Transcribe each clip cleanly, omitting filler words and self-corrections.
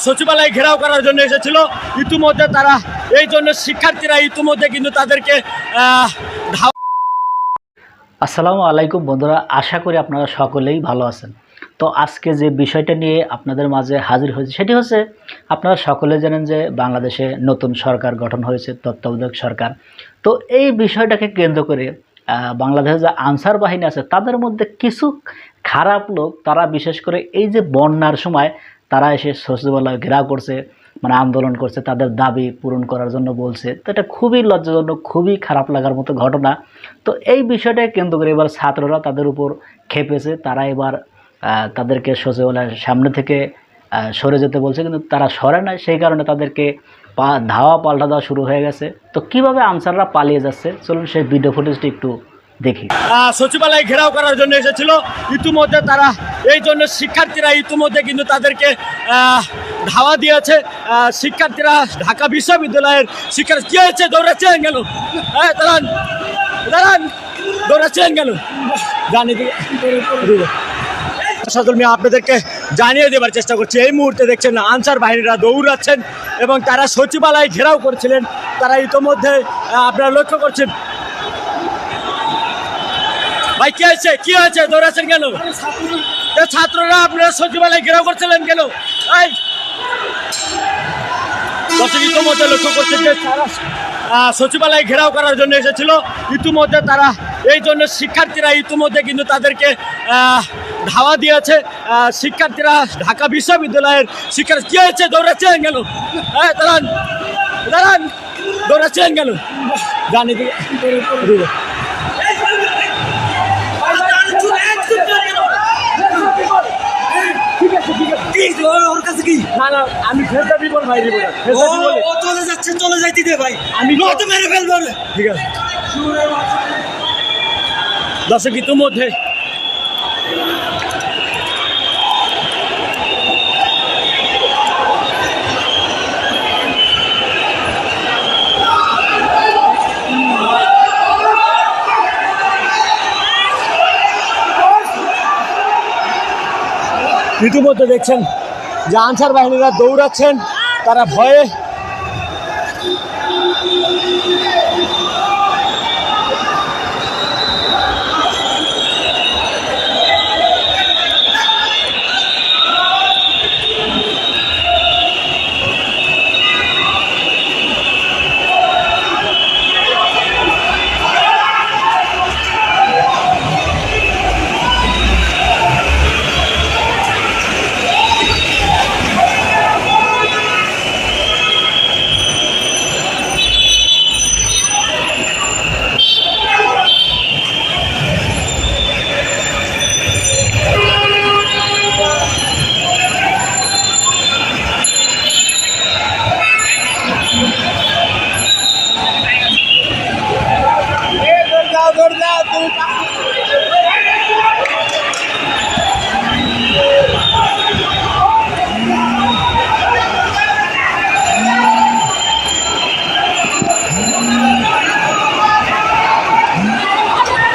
সচিবালয় ঘেরাও করার জন্য এসেছিল। ইতিমধ্যে তারা এই জন্য শিক্ষার্থীরা ইতিমধ্যে কিন্তু তাদেরকে আসসালামু আলাইকুম বন্ধুরা, আশা করি আপনারা সকলেই ভালো আছেন। তো আজকে যে বিষয়টা নিয়ে আপনাদের মাঝে হাজির হয়েছে সেটি হচ্ছে, আপনারা সকলে জানেন যে বাংলাদেশে নতুন সরকার গঠন হয়েছে, তত্ত্বাবধায়ক সরকার। তো এই বিষয়টাকে কেন্দ্র করে বাংলাদেশে যে আনসার বাহিনী আছে তাদের মধ্যে কিছু খারাপ লোক, তারা বিশেষ করে এই যে বন্যার সময় তারা এসে সচিবালয় ঘেরাও করছে, মানে আন্দোলন করছে, তাদের দাবি পূরণ করার জন্য বলছে। তো এটা খুবই লজ্জাজনক, খুবই খারাপ লাগার মতো ঘটনা। তো এই বিষয়টাকে কেন্দ্র করে এবার ছাত্ররা তাদের উপর খেপেছে। তারা এবার তাদেরকে সচিবালয়ের সামনে থেকে সরে যেতে বলছে, কিন্তু তারা সরে নাই। সেই কারণে তাদেরকে ধাওয়া পাল্টা দেওয়া শুরু হয়ে গেছে। তো কিভাবে আনসাররা পালিয়ে যাচ্ছে, চলুন সেই ভিডিও ফুটেজটি একটু দেখি। সচিবালয় ঘেরাও করার জন্য এসেছিল। ইতিমধ্যে তারা এই জন্য শিক্ষার্থীরা ইতিমধ্যে কিন্তু তাদেরকে ধাওয়া দিয়েছে। শিক্ষার্থীরা ঢাকা বিশ্ববিদ্যালয়ের শিক্ষার্থী কি হয়েছে, দৌড়াচ্ছেন গেল, হ্যাঁ দাঁড়ান দাঁড়ান, দৌড়াচ্ছেন গেল, জানি আপনাদেরকে জানিয়ে দেবার চেষ্টা করছি। এই মুহূর্তে দেখছেন আনসার বাহিনীরা দৌড়াচ্ছেন এবং তারা সচিবালয় ঘেরাও করছিলেন। তারা ইতিমধ্যে আপনারা লক্ষ্য করছেন। ভাই কি হয়েছে, কি হয়েছে, দৌড়াচ্ছেন কেন? ছাত্ররা আপনারা সচিবালয় ঘেরাও করছিলেন কেন? ইতিমধ্যে লক্ষ্য করছেন যে তারা সচিবালয় ঘেরাও করার জন্য এসেছিল। ইতিমধ্যে তারা এই জন্য শিক্ষার্থীরা ইতিমধ্যে কিন্তু তাদেরকে ধাওয়া দিয়েছে। শিক্ষার্থীরা ঢাকা বিশ্ববিদ্যালয়ের শিক্ষার্থী কি হয়েছে, দৌড়াচ্ছেন গেল, হ্যাঁ দাঁড়ান দাঁড়ান, দৌড়াচ্ছেন গেল, জানি আমি চলে যাচ্ছে, চলে যাইতে দে ভাই, আমি মেরে ফেলবো। ঠিক আছে দর্শক, ইতিমধ্যে দেখছেন যে আনসার বাহিনীরা দৌড়াচ্ছেন, তারা ভয়ে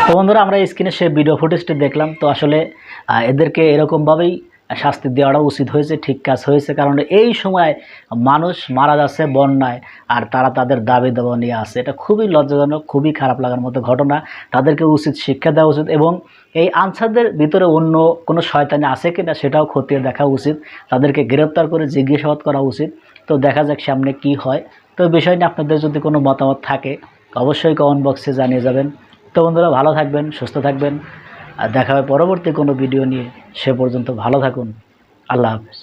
তো বন্ধুরা, আমরা স্ক্রিনে সেই ভিডিও ফুটেজটি দেখলাম। তো আসলে এদেরকে এরকমভাবেই শাস্তি দেওয়াটা উচিত হয়েছে, ঠিক কাজ হয়েছে। কারণ এই সময় মানুষ মারা যাচ্ছে বন্যায়, আর তারা তাদের দাবি দাবা নিয়ে আসে। এটা খুবই লজ্জাজনক, খুবই খারাপ লাগার মতো ঘটনা। তাদেরকে উচিত শিক্ষা দেওয়া উচিত এবং এই আনসারদের ভিতরে অন্য কোনো শয়তানি আছে কিনা সেটাও খতিয়ে দেখা উচিত। তাদেরকে গ্রেপ্তার করে জিজ্ঞাসাবাদ করা উচিত। তো দেখা যাক সামনে কি হয়। তো বিষয় নিয়ে আপনাদের যদি কোনো মতামত থাকে অবশ্যই কমেন্ট বক্সে জানিয়ে যাবেন। তো বন্ধুরা, ভালো থাকবেন, সুস্থ থাকবেন, আর দেখা হবে পরবর্তী কোনো ভিডিও নিয়ে। সে পর্যন্ত ভালো থাকুন। আল্লাহ হাফেজ।